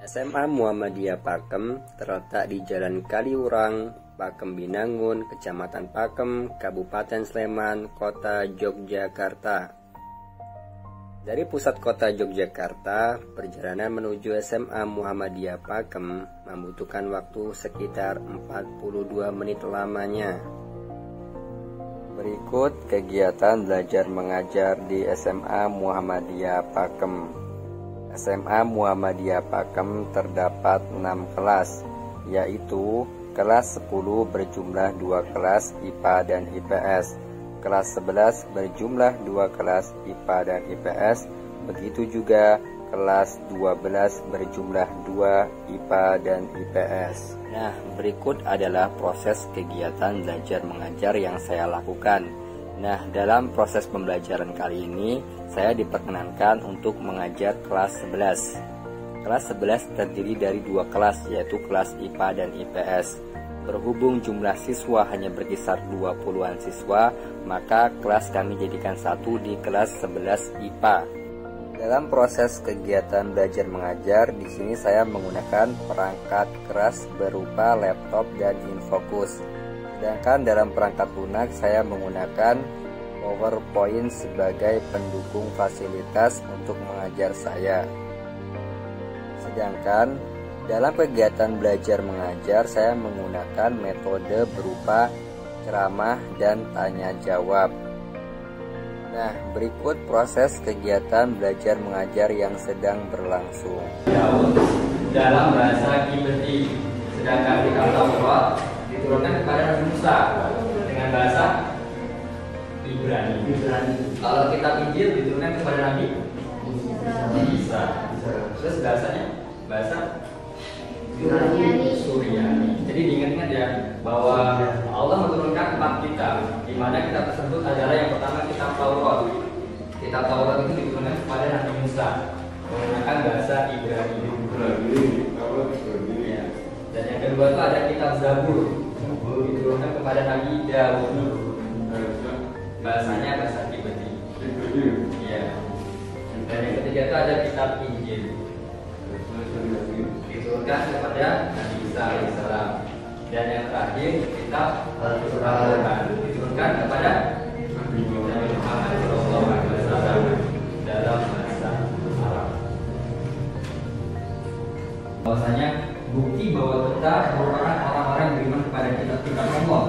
SMA Muhammadiyah Pakem terletak di Jalan Kaliurang, Pakem Binangun, Kecamatan Pakem, Kabupaten Sleman, Kota Yogyakarta. Dari pusat kota Yogyakarta, perjalanan menuju SMA Muhammadiyah Pakem membutuhkan waktu sekitar 42 menit lamanya. Berikut kegiatan belajar mengajar di SMA Muhammadiyah Pakem. SMA Muhammadiyah Pakem terdapat 6 kelas, yaitu kelas 10 berjumlah 2 kelas IPA dan IPS, kelas 11 berjumlah 2 kelas IPA dan IPS, begitu juga kelas 12 berjumlah 2 IPA dan IPS. Nah, berikut adalah proses kegiatan belajar mengajar yang saya lakukan. Nah, dalam proses pembelajaran kali ini, saya diperkenankan untuk mengajar kelas 11. Kelas 11 terdiri dari 2 kelas, yaitu kelas IPA dan IPS. Berhubung jumlah siswa hanya berkisar 20-an siswa, maka kelas kami jadikan satu di kelas 11 IPA. Dalam proses kegiatan belajar mengajar, di sini saya menggunakan perangkat keras berupa laptop dan infocus. Sedangkan dalam perangkat lunak saya menggunakan PowerPoint sebagai pendukung fasilitas untuk mengajar saya. Sedangkan dalam kegiatan belajar mengajar saya menggunakan metode berupa ceramah dan tanya jawab. Nah, berikut proses kegiatan belajar mengajar yang sedang berlangsung. Dalam bahasa Kibeti, sedangkan di Taurat diturunkan kepada Nabi Musa dengan bahasa Ibrani. Kalau kitab Injil diturunkan kepada Nabi Isa. Terus bahasanya bahasa Suryani. Jadi diingat-ingat ya bahwa Allah menurunkan 4 kitab, di mana kitab tersebut adalah yang pertama kitab Taurat. Kitab Taurat itu diturunkan kepada Nabi Musa menggunakan bahasa Ibrani. Ya. Dan yang kedua itu ada kitab Zabur, diturunkan kepada Nabi Daud. Bahasanya bahasa Kibeti. Ya. Dan yang ketiga itu ada kitab Injil, diturunkan kepada Nabi Isa alaihissalam. Dan yang terakhir kitab Al-Quran, diturunkan kepada Nabi Muhammad SAW dalam bahasa Arab. Bahwasanya bukti bahwa kita merupakan orang-orang yang beriman kepada kitab Allah,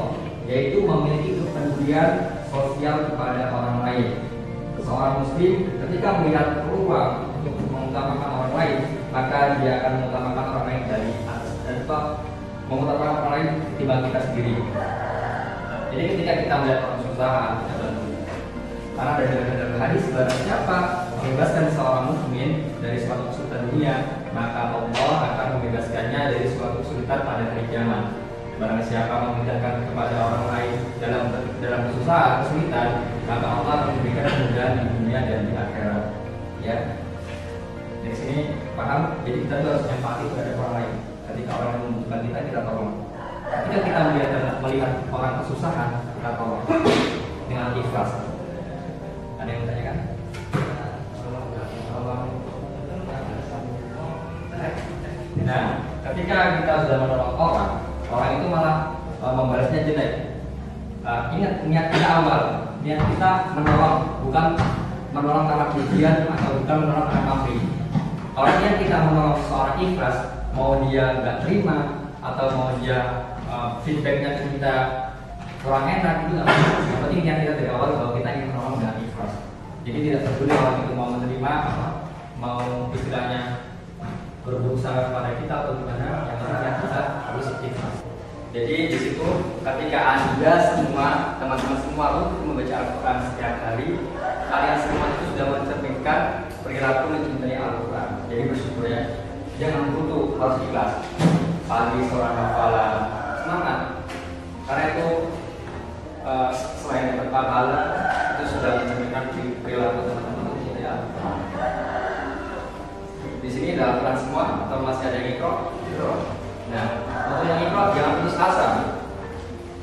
yaitu memiliki kepedulian sosial kepada orang lain. Seorang muslim ketika melihat peluang untuk mengutamakan orang lain, maka dia akan mengutamakan orang lain dari atas dan mengutamakan orang lain ketimbang kita sendiri. Jadi ketika kita melihat orang susah, karena dari hadis barang siapa membebaskan seorang mukmin dari suatu kesulitan dunia, maka Allah akan membebaskannya dari suatu kesulitan pada hari kiamat. Barang siapa memudahkan kepada orang lain dalam kesusahan, kesulitan, maka Allah akan memberikan kemudahan di dunia dan di akhirat. Ya, di sini paham? Jadi kita harus empati terhadap orang lain. Ketika orang yang membutuhkan kita tolong. Ketika kita melihat orang kesusahan, kita tolong dengan ikhlas. Ada yang bertanyakan? Nah, ketika kita sudah menolong orang itu malah membalasnya jelek. Ingat niat kita awal, niat kita menolong, bukan menolong karena pujian atau bukan menolong karena pamrih. Kalau niat kita menolong seorang ikhlas, mau dia nggak terima atau mau dia feedbacknya ke kita kurang enak, itu nggak apa-apa. Yang penting niat kita dari awal bahwa kita ingin menolong dengan ikhlas. Jadi tidak peduli orang itu mau menerima apa, mau istilahnya berusaha kepada kita atau gimana, yang penting kita harus ikhlas. Jadi di situ ketika Anda semua, teman-teman semua untuk membaca Al-Quran setiap hari, kalian semua itu sudah mencerminkan perilaku mencintai Al-Quran. Jadi bersyukur ya. Jangan butuh, harus ikhlas. Pagi seorang hafalan, semangat. Karena itu selain dapat pahala, itu sudah mencerminkan perilaku teman-teman mencintai Al-Quran. Di sini ada Al-Quran semua atau masih ada yang ikro? Nah, untuk yang ikro jangan putus asa.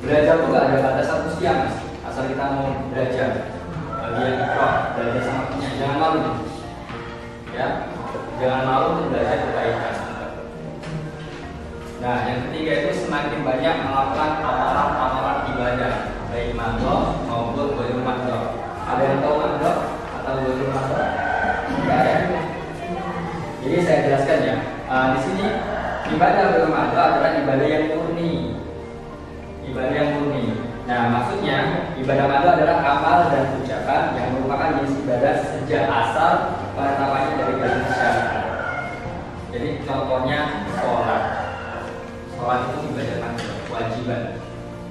Belajar itu gak ada batasan usia, mas. Asal kita mau belajar. Bagi yang ikro, belajar sama punya, jangan malu. Ya, jangan malu untuk belajar kita ikhlas. Nah, yang ketiga itu semakin banyak melakukan amalan-amalan ibadah, baik mandor maupun ghairul mandor. Ada yang tahu mandor atau ghairul mandor? Tidak ada. Jadi saya jelaskan ya. Di sini ibadah ghairul mandor adalah ibadah yang murni. Ibadah yang murni. Nah, maksudnya ibadah mandor adalah amal dan ucapan yang merupakan jenis ibadah sejak asal penetapannya dari garis syariat. Jadi contohnya sholat. Sholat itu ibadah mandor, kewajiban.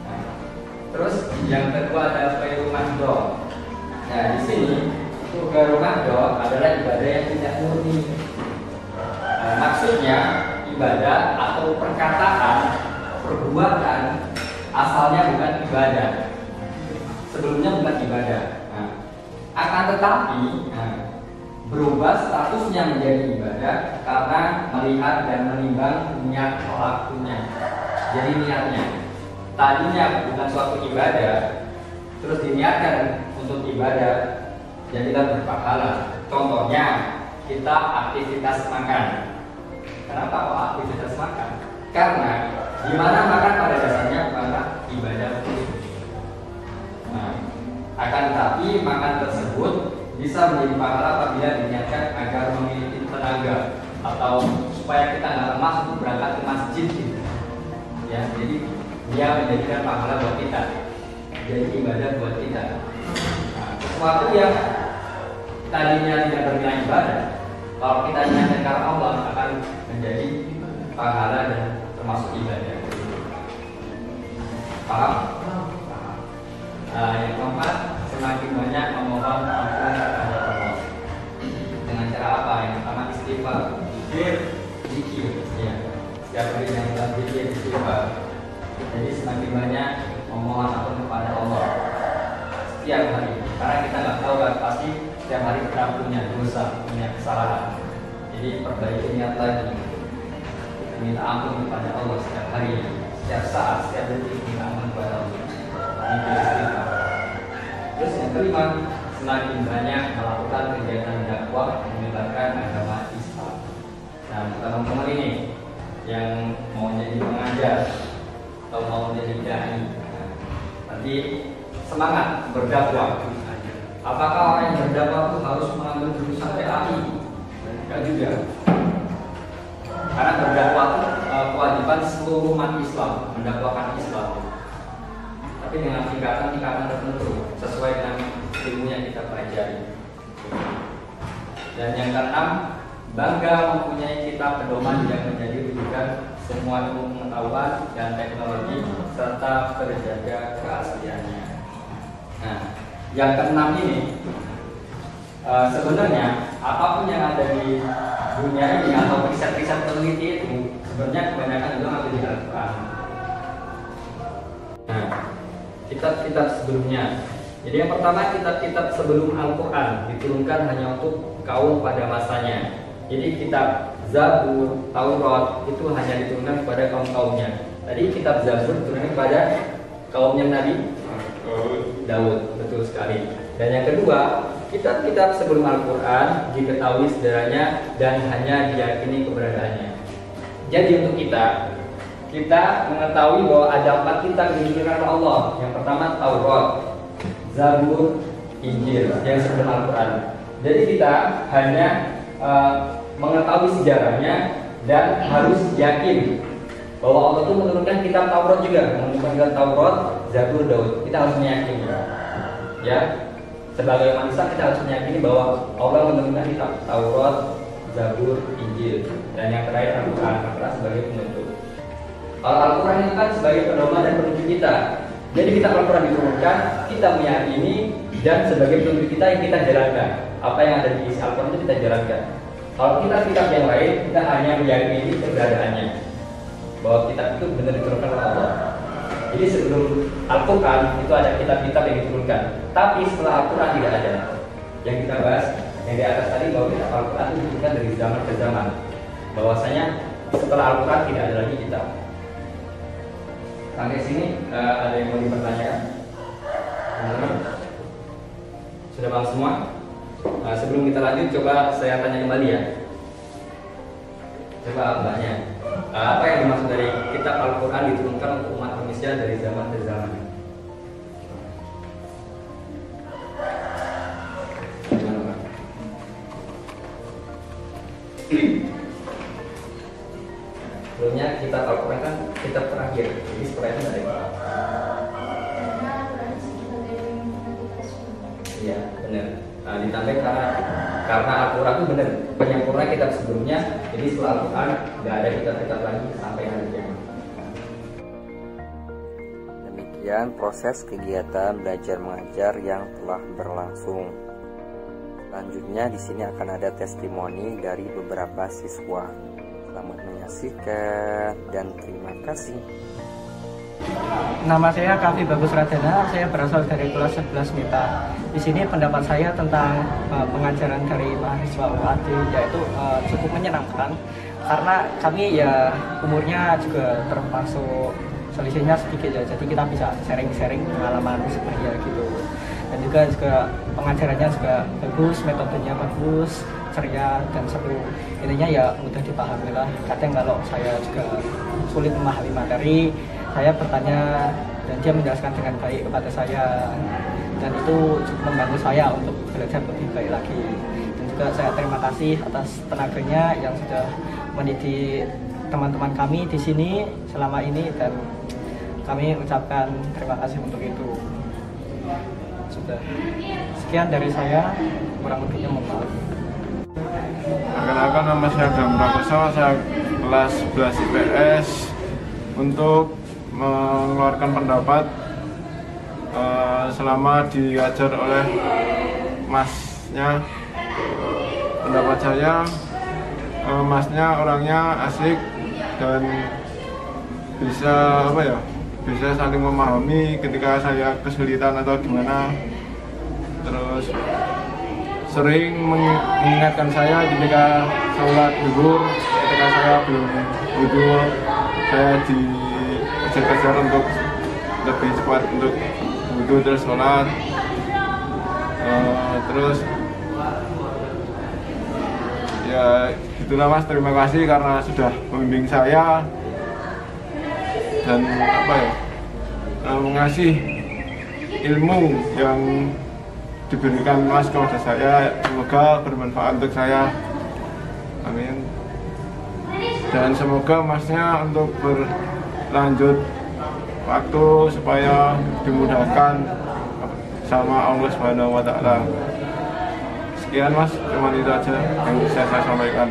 Nah, terus yang kedua adalah ghairul mandor. Nah, di sini ghairul mandor adalah ibadah yang tidak murni. Maksudnya ibadah atau perkataan, perbuatan asalnya bukan ibadah, sebelumnya bukan ibadah. Nah, akan tetapi berubah statusnya menjadi ibadah karena melihat dan menimbang niat pelakunya. Jadi niatnya tadinya bukan suatu ibadah, terus diniatkan untuk ibadah, jadilah berpahala. Contohnya kita aktivitas makan. Kenapa kok aktivitas makan? Karena di mana makan pada dasarnya adalah ibadah khusus. Nah, akan tetapi makan tersebut bisa menjadi pahala apabila diniatkan agar memiliki tenaga atau supaya kita nggak lemas untuk berangkat ke masjid gitu. Ya, jadi dia menjadikan pahala buat kita, jadi ibadah buat kita. Nah, sesuatu yang tadinya tidak bernilai ibadah, kalau kita niatkan karena Allah akan menjadi pahala dan termasuk ibadah. Paham? Yang keempat, semakin banyak memohon ampun kepada Allah. Dengan cara apa? Yang pertama istighfar, zikir, ya. Setiap hari yang kita zikir, istighfar. Jadi semakin banyak memohon ampun kepada Allah setiap hari. Karena kita nggak tahu kan, pasti setiap hari kita punya dosa, punya kesalahan. Jadi perbaiki niat lagi, minta ampun kepada Allah setiap hari, setiap saat, setiap detik minta ampun kepada Allah. Terus yang kelima, semakin banyak melakukan kegiatan dakwah menyebarkan agama Islam. Nah, teman-teman ini yang mau jadi pengajar atau mau jadi dai, nanti semangat berdakwah. Apakah orang yang berdakwah itu harus mengambil jurusan PAI? Enggak juga. Karena berdakwah itu kewajiban seluruh umat Islam, mendakwakan Islam. Tapi dengan tingkatan-tingkatan tertentu sesuai dengan ilmu yang kita pelajari. Dan yang keenam, bangga mempunyai kitab pedoman yang menjadi rujukan semua ilmu pengetahuan dan teknologi serta terjaga keasliannya. Nah, yang keenam ini sebenarnya apapun yang ada di dunia ini atau riset-riset peneliti itu sebenarnya kebanyakan juga ngambil di Al-Quran. Nah, kitab-kitab sebelumnya. Jadi yang pertama, kitab-kitab sebelum Al-Quran diturunkan hanya untuk kaum pada masanya. Jadi kitab Zabur, Taurat itu hanya diturunkan kepada kaum-kaumnya. Tadi kitab Zabur diturunkan kepada kaumnya Nabi Daud, betul sekali. Dan yang kedua, kitab-kitab sebelum Al-Quran diketahui sejarahnya dan hanya diyakini keberadaannya. Jadi untuk kita mengetahui bahwa ada 4 kitab yang diturunkan oleh Allah. Yang pertama Taurat, Zabur, Injil yang sebelum Al-Quran. Jadi kita hanya mengetahui sejarahnya dan harus yakin bahwa Allah itu menurunkan kitab Taurat juga, menurunkan Taurat, Zabur, Daud. Kita harus meyakini, ya. Sebagai manusia kita harus meyakini bahwa Allah menurunkan kitab Taurat, Zabur, Injil, dan yang terakhir Al-Quran sebagai penutup. Kalau Al-Quran itu kan sebagai pedoman dan petunjuk kita. Jadi kitab Al-Quran diturunkan, kita meyakini dan sebagai petunjuk kita yang kita jalankan. Apa yang ada di isi Al-Quran itu kita jalankan. Kalau kitab-kitab yang lain, kita hanya meyakini keberadaannya, bahwa kitab itu benar diturunkan oleh Allah. Jadi sebelum Al-Quran itu ada kitab-kitab yang diturunkan, tapi setelah Al-Quran tidak ada. Yang kita bahas yang di atas tadi bahwa kitab Al-Quran itu diturunkan dari zaman ke zaman. Bahwasanya setelah Al-Quran tidak ada lagi kitab. Sampai sini ada yang mau dipertanyakan? Sudah paham semua? Sebelum kita lanjut, coba saya tanya kembali ya. Coba mbaknya, apa yang dimaksud dari kitab Al-Quran diturunkan untuk umat manusia dari zaman ke zaman? Gimana, Mbak? Sebelumnya kitab Al-Quran kan kitab terakhir, jadi setelah itu ada kitab. Iya, benar. Nah, ditambah karena Al-Quran itu benar penyempurna kitab sebelumnya, jadi setelah Al-Quran nggak ada kitab-kitab lagi sampai hari kiamat. Demikian proses kegiatan belajar mengajar yang telah berlangsung. Selanjutnya di sini akan ada testimoni dari beberapa siswa. Selamat menyaksikan dan terima kasih. Nama saya Kavi Bagus Radana, saya berasal dari kelas 11 MIPA. Di sini pendapat saya tentang pengajaran dari mahasiswa UAD yaitu cukup menyenangkan karena kami ya umurnya juga termasuk selisihnya sedikit ya, jadi kita bisa sharing-sharing pengalaman sebaya gitu. Dan juga pengajarannya juga bagus, metodenya bagus, ceria dan seru. Intinya ya mudah dipahami lah. Kadang kalau saya juga sulit memahami materi, saya bertanya dan dia menjelaskan dengan baik kepada saya, dan itu cukup membantu saya untuk belajar lebih baik lagi. Dan juga saya terima kasih atas tenaganya yang sudah mendidik teman-teman kami di sini selama ini, dan kami ucapkan terima kasih untuk itu. Sudah sekian dari saya, kurang lebihnya mohon maaf. Perkenalkan, nama saya Agam Prakoso, saya kelas 11 IPS. Untuk mengeluarkan pendapat selama diajar oleh masnya, pendapat saya masnya orangnya asik dan bisa bisa saling memahami ketika saya kesulitan atau gimana. Terus sering mengingatkan saya ketika sholat zuhur, ketika saya belum wudu, saya dikejar untuk lebih cepat untuk wudu terus sholat. Terus ya gitulah Mas, terima kasih karena sudah membimbing saya dan mengasih ilmu yang diberikan Mas kepada saya. Semoga bermanfaat untuk saya, amin. Dan semoga Masnya untuk berlanjut waktu supaya dimudahkan sama Allah Subhanahu wa Ta'ala. Sekian Mas, cuma itu aja yang bisa saya sampaikan.